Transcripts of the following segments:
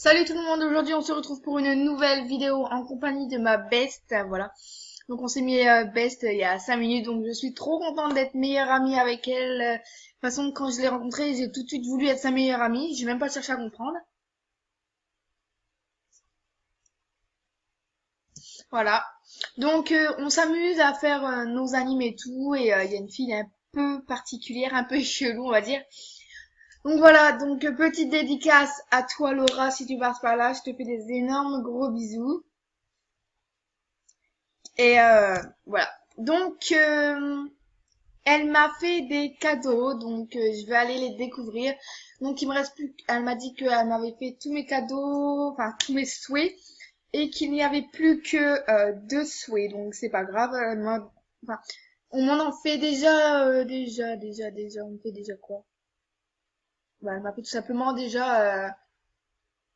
Salut tout le monde, aujourd'hui on se retrouve pour une nouvelle vidéo en compagnie de ma best, voilà. Donc on s'est mis best il y a 5 minutes, donc je suis trop contente d'être meilleure amie avec elle. De toute façon, quand je l'ai rencontrée, j'ai tout de suite voulu être sa meilleure amie, j'ai même pas cherché à comprendre. Voilà. Donc on s'amuse à faire nos animes et tout, et il y a une fille un peu particulière, un peu chelou on va dire. Donc voilà, donc petite dédicace à toi Laura, si tu passes par là, je te fais des énormes gros bisous. Et voilà. Donc, elle m'a fait des cadeaux, donc je vais aller les découvrir. Donc, il me reste plus. Elle m'a dit qu'elle m'avait fait tous mes cadeaux, enfin tous mes souhaits, et qu'il n'y avait plus que deux souhaits. Donc, c'est pas grave. Enfin, on m'en en fait déjà. On fait déjà quoi? Bah, elle m'a fait tout simplement déjà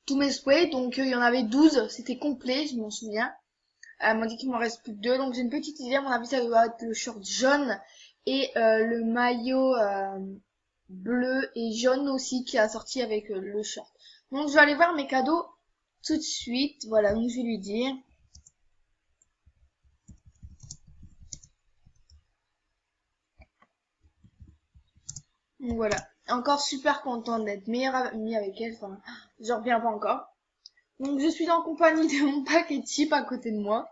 tous mes souhaits. Donc, il y en avait 12. C'était complet, je m'en souviens. Elle m'a dit qu'il m'en reste plus que deux, donc j'ai une petite idée. À mon avis, ça doit être le short jaune et le maillot bleu et jaune aussi qui a sorti avec le short. Donc je vais aller voir mes cadeaux tout de suite. Voilà, donc je vais lui dire. Donc voilà, encore super contente d'être meilleure amie avec elle. Enfin, j'en reviens pas encore. Donc je suis en compagnie de mon paquet chip à côté de moi.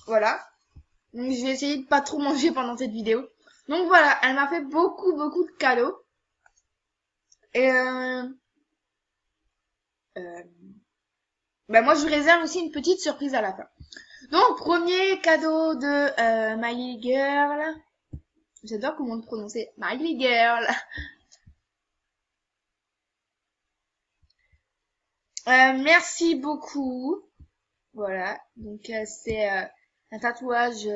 Voilà. Donc je vais essayer de pas trop manger pendant cette vidéo. Donc voilà, elle m'a fait beaucoup de cadeaux. Et euh, bah moi je réserve aussi une petite surprise à la fin. Donc premier cadeau de My Girl. J'adore comment le prononcer. My Girl. Merci beaucoup. Voilà. Donc c'est un tatouage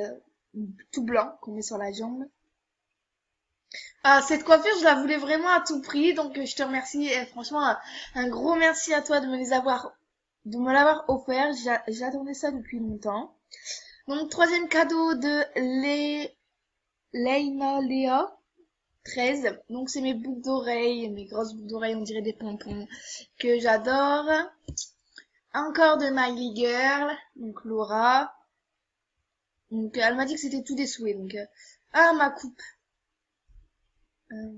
tout blanc qu'on met sur la jambe. Ah, cette coiffure, je la voulais vraiment à tout prix, donc je te remercie. Et franchement, un gros merci à toi de me l'avoir offert. J'attendais ça depuis longtemps. Donc troisième cadeau de Leina Léa 13. Donc c'est mes boucles d'oreilles, mes grosses boucles d'oreilles, on dirait des pompons que j'adore. Encore de Miley Girl, donc Laura. Donc elle m'a dit que c'était tout des souhaits. Donc ah ma coupe. Euh,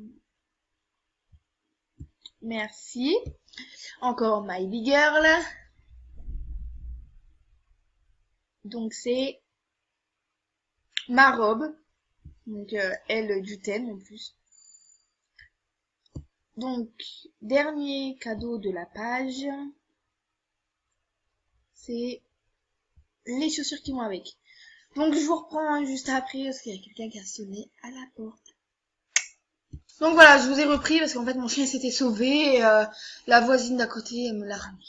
merci. Encore Miley Girl. Donc c'est ma robe. Donc elle du thème en plus. Donc dernier cadeau de la page. C'est les chaussures qui vont avec. Donc je vous reprends juste après parce qu'il y a quelqu'un qui a sonné à la porte. Donc voilà, je vous ai repris parce qu'en fait mon chien s'était sauvé et la voisine d'à côté elle me l'a ramené.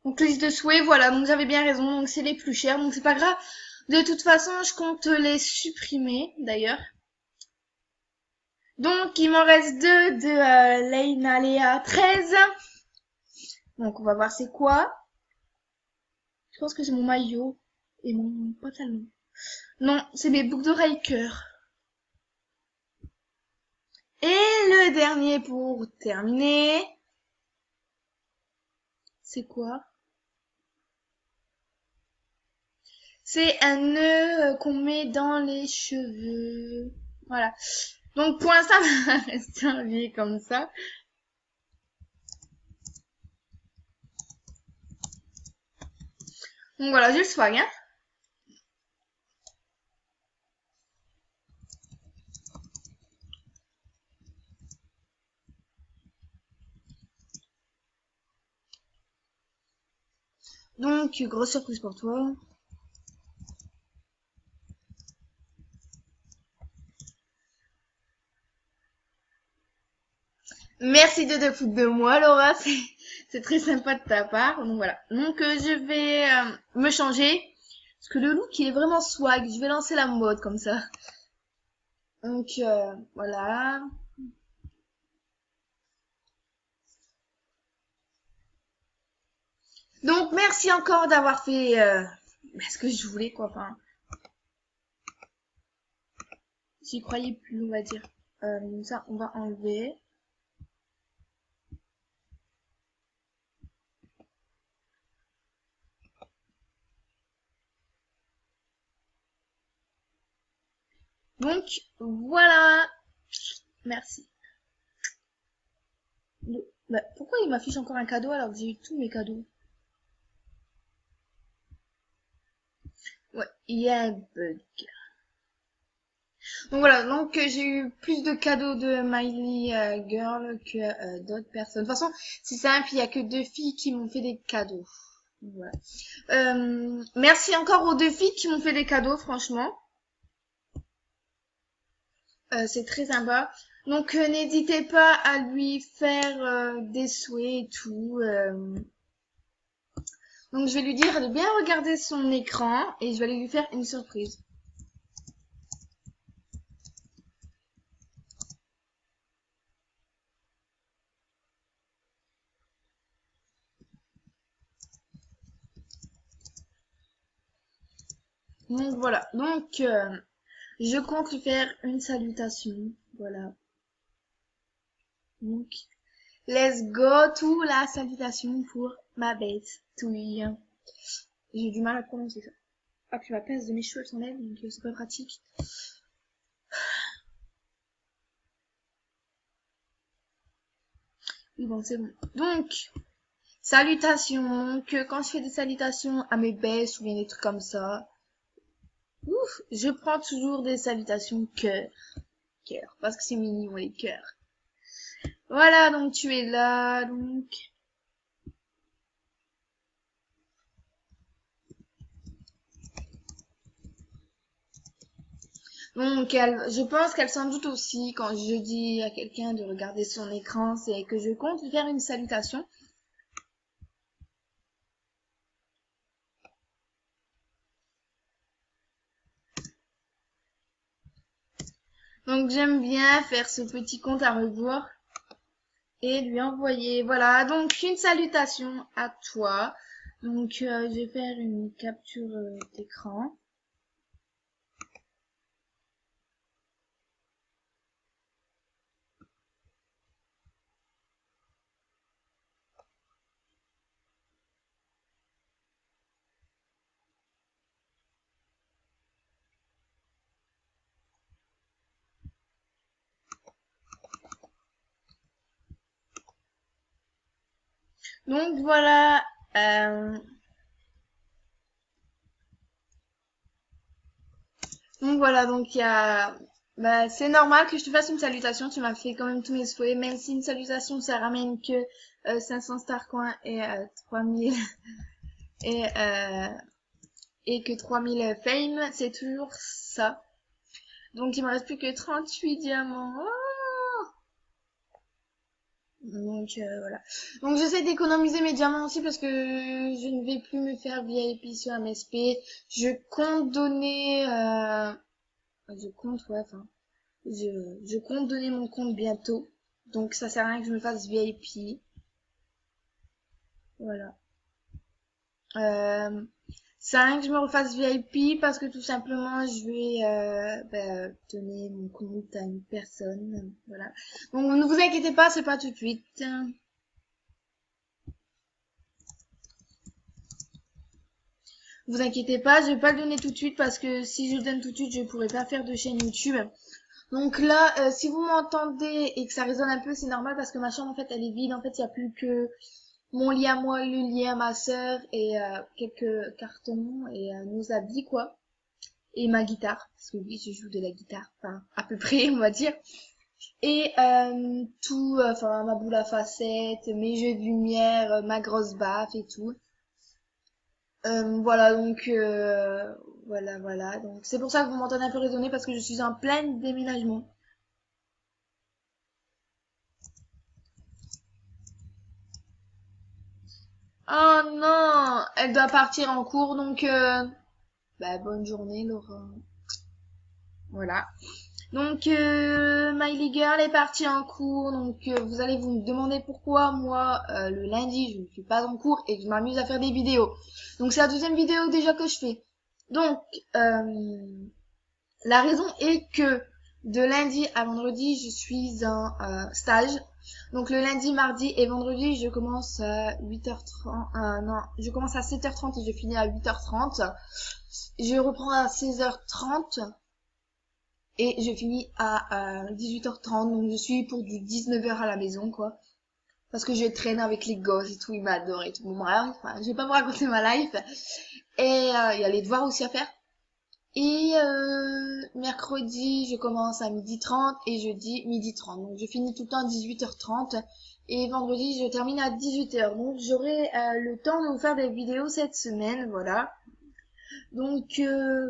Donc liste de souhaits, voilà, donc j'avais bien raison, donc c'est les plus chers, donc c'est pas grave. De toute façon, je compte les supprimer d'ailleurs. Donc il m'en reste deux de Leina Léa 13. Donc on va voir c'est quoi. Je pense que c'est mon maillot et mon pantalon. Non, c'est mes boucles d'oreilles cœur. Et le dernier pour terminer, c'est quoi? C'est un nœud qu'on met dans les cheveux. Voilà. Donc pour l'instant, ça va rester habillé comme ça. Donc voilà, j'ai le swag, hein. Donc, grosse surprise pour toi. Merci de te foutre de moi, Laura. C'est très sympa de ta part. Donc voilà. Donc je vais me changer. Parce que le look, il est vraiment swag. Je vais lancer la mode comme ça. Donc voilà. Donc merci encore d'avoir fait ce que je voulais, quoi. Enfin, j'y croyais plus, on va dire. Ça, on va enlever. Donc, voilà. Merci. Bah, pourquoi il m'affiche encore un cadeau alors que j'ai eu tous mes cadeaux? Ouais, il y a un bug. Donc voilà, donc j'ai eu plus de cadeaux de Miley Girl que d'autres personnes. De toute façon, c'est simple, il y a que 2 filles qui m'ont fait des cadeaux. Voilà. Merci encore aux 2 filles qui m'ont fait des cadeaux, franchement. C'est très sympa. Donc n'hésitez pas à lui faire des souhaits et tout. Donc je vais lui dire de bien regarder son écran et je vais aller lui faire une surprise. Donc voilà. Donc je compte lui faire une salutation. Voilà. Donc let's go to la salutation pour ma bête touille. J'ai du mal à prononcer ça. Ah puis ma pince de mes cheveux s'enlève donc c'est pas pratique. Oui bon c'est bon. Donc salutations. Donc quand je fais des salutations à mes bêtes ou bien des trucs comme ça. Ouf, je prends toujours des salutations cœur. Cœur. Parce que c'est mignon les cœurs. Voilà, donc tu es là, donc. Donc, je pense qu'elle s'en doute aussi quand je dis à quelqu'un de regarder son écran, c'est que je compte lui faire une salutation. Donc, j'aime bien faire ce petit compte à rebours et lui envoyer. Voilà, donc une salutation à toi. Donc, je vais faire une capture d'écran. Donc, voilà. Donc voilà, donc il y a... Bah, c'est normal que je te fasse une salutation, tu m'as fait quand même tous mes souhaits, même si une salutation ça ramène que 500 star coins et 3000 et, euh, et que 3000 fame, c'est toujours ça. Donc il me reste plus que 38 diamants. Oh, donc voilà. Donc j'essaie d'économiser mes diamants aussi parce que je ne vais plus me faire VIP sur MSP. Je compte donner... je compte, ouais, enfin... Je compte donner mon compte bientôt. Donc ça sert à rien que je me fasse VIP. Voilà. Euh, ça sert à rien que je me refasse VIP parce que tout simplement je vais donner mon compte à une personne. Voilà. Donc ne vous inquiétez pas, c'est pas tout de suite. Vous inquiétez pas, je vais pas le donner tout de suite parce que si je le donne tout de suite, je pourrais pas faire de chaîne YouTube. Donc là, si vous m'entendez et que ça résonne un peu, c'est normal parce que ma chambre en fait elle est vide. En fait, il y a plus que mon lit à moi, le lit à ma sœur et quelques cartons et nos habits quoi. Et ma guitare, parce que oui, je joue de la guitare, enfin à peu près on va dire. Et tout, enfin ma boule à facettes, mes jeux de lumière, ma grosse baffe et tout. Voilà donc voilà donc c'est pour ça que vous m'entendez un peu raisonner parce que je suis en plein déménagement. Oh non, elle doit partir en cours donc bah bonne journée Laura. Voilà. Donc, Miley Girl est partie en cours. Donc, vous allez vous demander pourquoi moi, le lundi, je ne suis pas en cours et que je m'amuse à faire des vidéos. Donc, c'est la deuxième vidéo déjà que je fais. Donc, la raison est que de lundi à vendredi, je suis en stage. Donc, le lundi, mardi et vendredi, je commence à 8h30. Non, je commence à 7h30 et je finis à 8h30. Je reprends à 16h30. et je finis à 18h30, donc je suis pour du 19h à la maison, quoi. Parce que je traîne avec les gosses et tout, ils m'adorent et tout. Bon, bref, enfin, je vais pas vous raconter ma life. Et il y a les devoirs aussi à faire. Et mercredi, je commence à 12h30 et jeudi 12h30. Donc je finis tout le temps à 18h30. Et vendredi, je termine à 18h. Donc j'aurai le temps de vous faire des vidéos cette semaine, voilà. Donc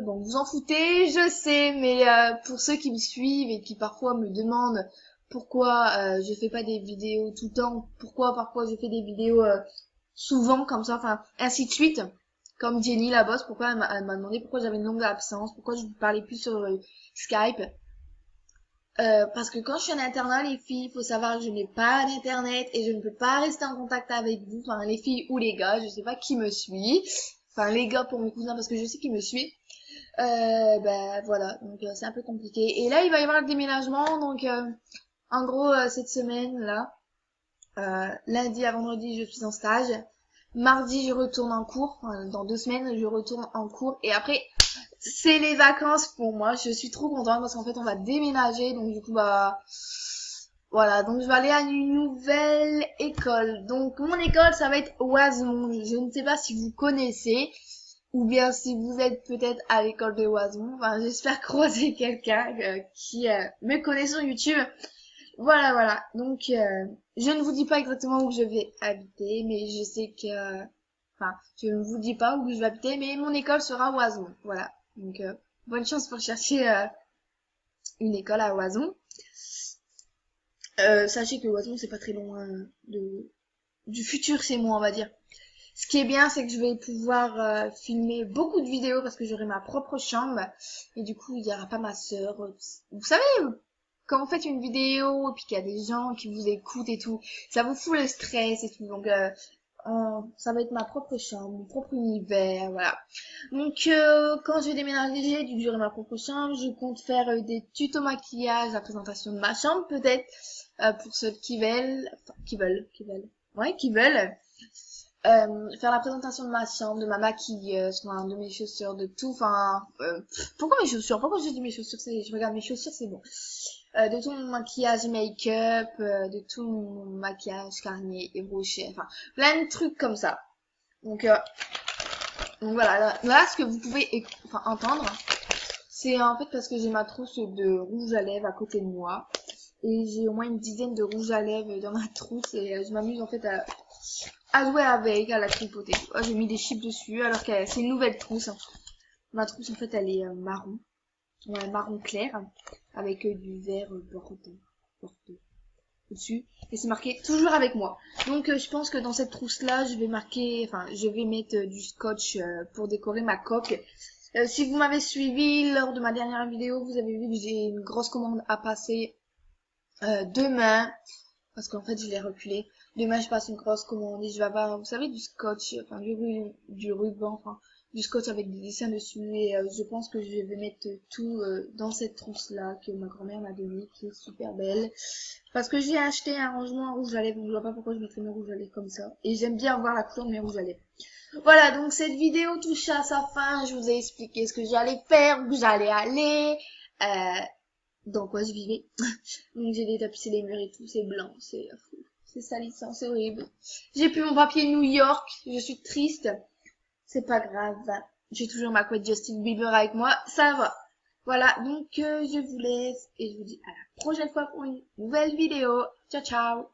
bon, vous en foutez, je sais, mais pour ceux qui me suivent et qui parfois me demandent pourquoi je fais pas des vidéos tout le temps, pourquoi parfois je fais des vidéos souvent comme ça, enfin ainsi de suite. Comme Jenny, la boss, pourquoi elle m'a demandé pourquoi j'avais une longue absence, pourquoi je ne parlais plus sur Skype. Parce que quand je suis en internat, les filles, il faut savoir que je n'ai pas d'internet et je ne peux pas rester en contact avec vous, enfin les filles ou les gars, je sais pas qui me suit. Enfin les gars pour mes cousins parce que je sais qui me suit. Ben voilà, donc c'est un peu compliqué. Et là, il va y avoir le déménagement, donc en gros cette semaine là, lundi à vendredi, je suis en stage. Mardi, je retourne en cours. Dans 2 semaines, je retourne en cours. Et après, c'est les vacances pour moi. Je suis trop contente parce qu'en fait, on va déménager. Donc, du coup, bah, voilà. Donc, je vais aller à une nouvelle école. Donc, mon école, ça va être Oisemont. Je ne sais pas si vous connaissez ou bien si vous êtes peut-être à l'école de Oisemont. Enfin, j'espère croiser quelqu'un qui me connaît sur YouTube. Voilà, voilà. Donc, je ne vous dis pas exactement où je vais habiter, mais je sais que... Enfin, je ne vous dis pas où je vais habiter, mais mon école sera Oisemont. Voilà. Donc, bonne chance pour chercher une école à Oisemont. Sachez que Oisemont, c'est pas très loin du futur, c'est moi, on va dire. Ce qui est bien, c'est que je vais pouvoir filmer beaucoup de vidéos parce que j'aurai ma propre chambre. Et du coup, il n'y aura pas ma sœur. Vous savez, quand vous faites une vidéo et puis qu'il y a des gens qui vous écoutent et tout, ça vous fout le stress et tout. Donc, ça va être ma propre chambre, mon propre univers, voilà. Donc, quand je vais déménager, du j'aurai ma propre chambre, je compte faire des tutos maquillage, la présentation de ma chambre peut-être, pour ceux qui veulent. Faire la présentation de ma chambre, de ma maquilleuse, enfin, de mes chaussures, de tout, enfin, pourquoi mes chaussures? Pourquoi je dis mes chaussures? Je regarde mes chaussures, c'est bon. De tout mon maquillage make-up, de tout mon maquillage carnet et brochet, enfin, plein de trucs comme ça. Donc, voilà, là, ce que vous pouvez entendre, c'est en fait parce que j'ai ma trousse de rouge à lèvres à côté de moi. Et j'ai au moins une dizaine de rouges à lèvres dans ma trousse et je m'amuse en fait à jouer avec, à la tripoter. Oh, j'ai mis des chips dessus alors que c'est une nouvelle trousse. Ma trousse en fait elle est marron. Ouais, marron clair avec du vert bordeaux au-dessus et c'est marqué toujours avec moi. Donc je pense que dans cette trousse là je vais mettre du scotch pour décorer ma coque. Si vous m'avez suivi lors de ma dernière vidéo, vous avez vu que j'ai une grosse commande à passer demain. Parce qu'en fait, je l'ai reculé. Demain, je passe une grosse commande et je vais avoir, vous savez, du scotch, enfin, du ruban, enfin, du scotch avec des dessins dessus. Et je pense que je vais mettre tout dans cette trousse-là que ma grand-mère m'a donnée, qui est super belle. Parce que j'ai acheté un rangement à rouge à lèvres, donc je vois pas pourquoi je mettrais mes rouges à lèvres comme ça. Et j'aime bien voir la couleur de mes rouges à lèvres. Voilà, donc cette vidéo touche à sa fin. Je vous ai expliqué ce que j'allais faire, où j'allais aller. Dans quoi je vivais. Donc j'ai détapissé les murs et tout, c'est blanc, c'est salissant, c'est horrible. J'ai plus mon papier New York, je suis triste. C'est pas grave. J'ai toujours ma couette Justin Bieber avec moi, ça va. Voilà, donc je vous laisse et je vous dis à la prochaine fois pour une nouvelle vidéo. Ciao ciao.